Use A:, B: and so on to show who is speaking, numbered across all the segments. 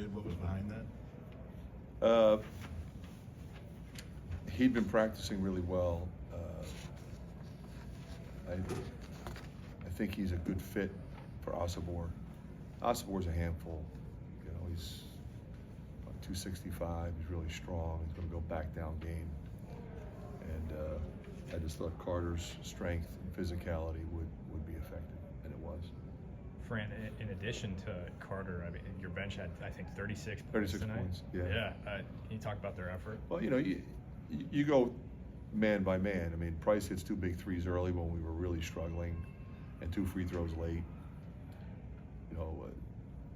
A: did? What was behind that?
B: He'd been practicing really well. I think he's a good fit for Asabor. Asabor's a handful. You know, he's about 265. He's really strong. He's going to go back down game. And I just thought Carter's strength and physicality would be effective, and it was.
C: Fran, in addition to Carter, I mean, your bench had, I think, 36 points
B: 36
C: tonight.
B: points, yeah.
C: Yeah. Can you talk about their effort?
B: Well, you know, you go man by man. I mean, Price hits 2 big threes early when we were really struggling, and 2 free throws late. You know,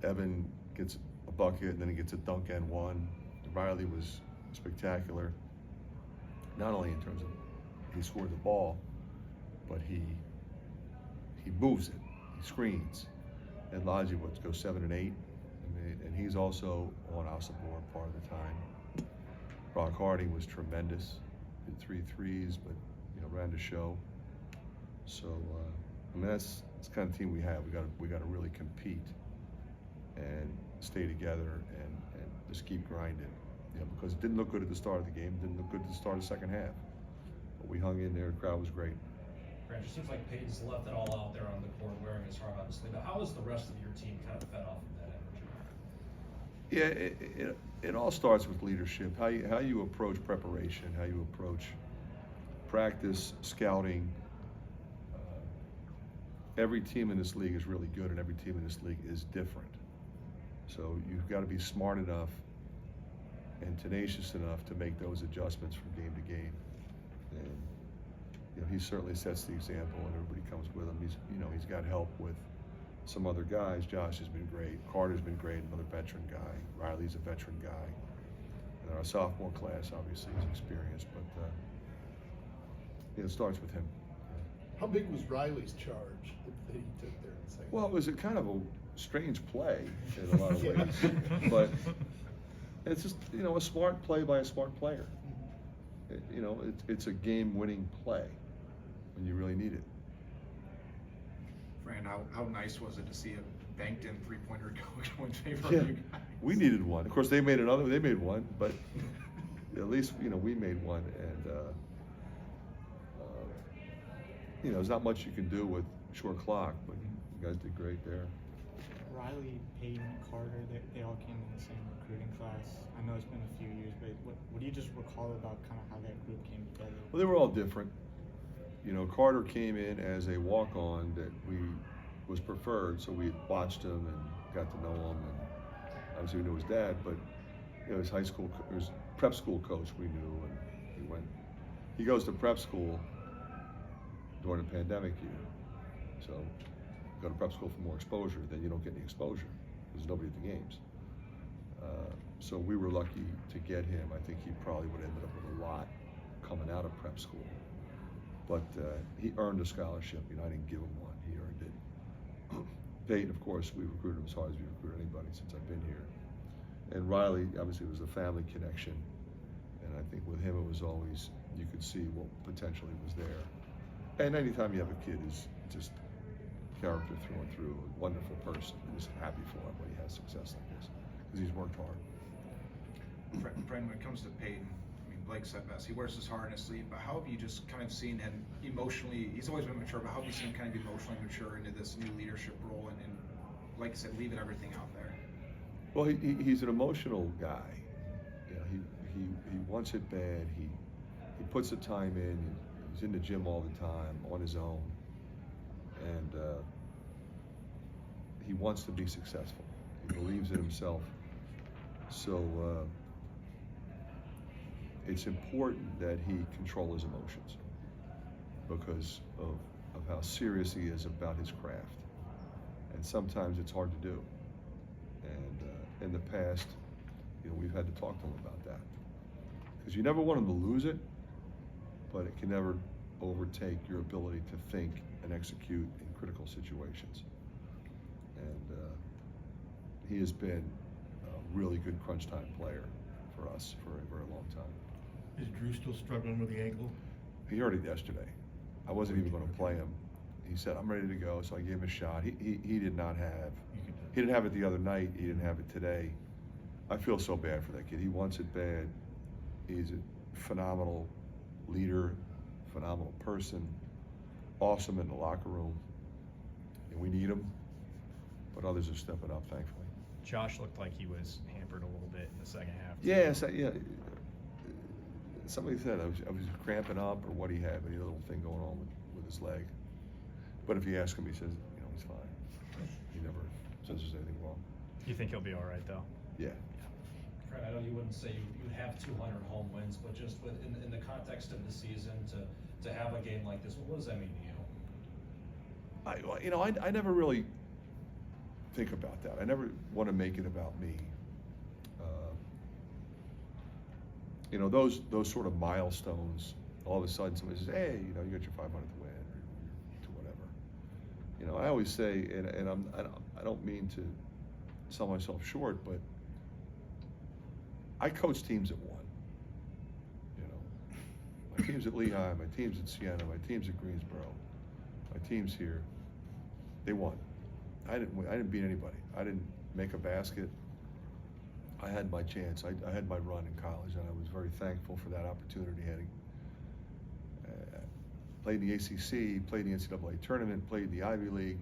B: Evan gets a bucket, and then he gets a dunk and one. Riley was spectacular, not only in terms of he scored the ball, but he moves it, he screens. And Laji would go 7 and 8. I mean, and he's also on Asabor part of the time. Brock Harding was tremendous, hit 3 threes, but you know, ran the show. So I mean, that's the kind of team we have. We got to really compete and stay together and just keep grinding. You know, because it didn't look good at the start of the game, didn't look good at the start of the second half. But we hung in there. The crowd was great.
D: Grant, it seems like Peyton's left it all out there on the court, wearing his heart on his sleeve. But how has the rest of your team kind of fed off of that energy?
B: Yeah, it all starts with leadership. How you approach preparation, how you approach practice, scouting. Every team in this league is really good, and every team in this league is different. So you've got to be smart enough and tenacious enough to make those adjustments from game to game. And you know, he certainly sets the example, and everybody comes with him. He's got help with some other guys. Josh has been great. Carter's been great, another veteran guy. Riley's a veteran guy. And our sophomore class obviously is experienced, but it starts with him.
A: How big was Riley's charge that he took there in the second?
B: Well, it was a kind of a strange play in a lot of ways, but it's just, you know, a smart play by a smart player. You know, it's a game-winning play when you really need it.
E: Fran, how nice was it to see a banked-in three-pointer go in favor
B: Yeah,
E: of you guys?
B: we needed one. Of course, they made one, but at least, you know, we made one, and you know, there's not much you can do with short clock, but you guys did great there.
F: Riley, Peyton, Carter, they all came in the same recruiting class. I know it's been a few years, but what do you just recall about kind of how that group came together?
B: Well, they were all different. You know, Carter came in as a walk-on that was preferred, so we watched him and got to know him, and obviously we knew his dad, but you know, his prep school coach we knew, and he goes to prep school during the pandemic year. So go to prep school for more exposure, then you don't get any exposure. There's nobody at the games. So we were lucky to get him. I think he probably would have ended up with a lot coming out of prep school. But he earned a scholarship. You know, I didn't give him one, he earned it. Peyton, of course, we recruited him as hard as we recruited anybody since I've been here. And Riley, obviously, was a family connection. And I think with him, it was always, you could see what potentially was there. And anytime you have a kid who's just character through and through, a wonderful person, I'm just happy for him when he has success like this, because he's worked hard.
E: Fran, when it comes to Peyton, I mean, Blake said best, he wears his heart on his sleeve, but how have you just kind of seen him emotionally, he's always been mature, but how have you seen him kind of emotionally mature into this new leadership role and like I said, leaving everything out there?
B: Well, he's an emotional guy. You know, he wants it bad. He puts the time in. He's in the gym all the time, on his own, and he wants to be successful. He believes in himself. So it's important that he control his emotions because of how serious he is about his craft. And sometimes it's hard to do. And in the past, you know, we've had to talk to him about that. Because you never want him to lose it, but it can never overtake your ability to think and execute in critical situations. And he has been a really good crunch time player for us for a very long time.
A: Is Drew still struggling with the ankle?
B: He hurt it yesterday. I wasn't even going to play him. He said, I'm ready to go, so I gave him a shot. He did not have, he didn't have it the other night, he didn't have it today. I feel so bad for that kid. He wants it bad. He's a phenomenal leader, phenomenal person, awesome in the locker room, and we need him. But others are stepping up, thankfully.
C: Josh looked like he was hampered a little bit in the second half.
B: Yes, yeah. Somebody said I was cramping up or what he had, but he had a little thing going on with his leg. But if you ask him, he says, he's fine. He never says there's anything wrong.
C: You think he'll be all right though?
B: Yeah.
D: Fred, I know you wouldn't say you would have 200 home wins, but just in the context of the season, to have a game like this, what does that mean to you?
B: I never really think about that. I never want to make it about me. Those sort of milestones. All of a sudden, somebody says, "Hey, you got your 500th win, or whatever." I always say, and I don't mean to sell myself short, but I coach teams that won. My team's at Lehigh, my team's at Siena, my team's at Greensboro, my team's here. They won. I didn't beat anybody. I didn't make a basket. I had my chance. I had my run in college, and I was very thankful for that opportunity. Played in the ACC, played in the NCAA tournament, played in the Ivy League.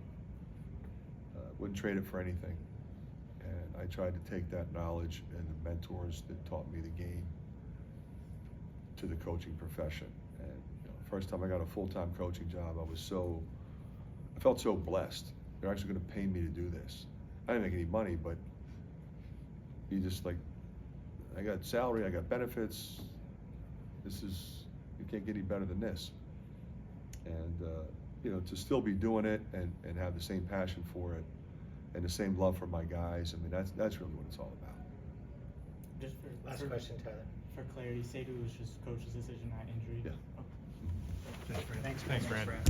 B: Wouldn't trade it for anything. And I tried to take that knowledge and the mentors that taught me the game to the coaching profession. And first time I got a full-time coaching job, I felt so blessed. They're actually going to pay me to do this. I didn't make any money, but I got salary, I got benefits. You can't get any better than this. And to still be doing it and have the same passion for it and the same love for my guys, that's really what it's all about.
F: Just
G: Last question, Tyler.
F: For clarity, say it was just coach's decision, not injury.
B: Yeah.
F: Okay.
C: Thanks, Fran.
G: Thanks,
C: Fran.
G: Fran.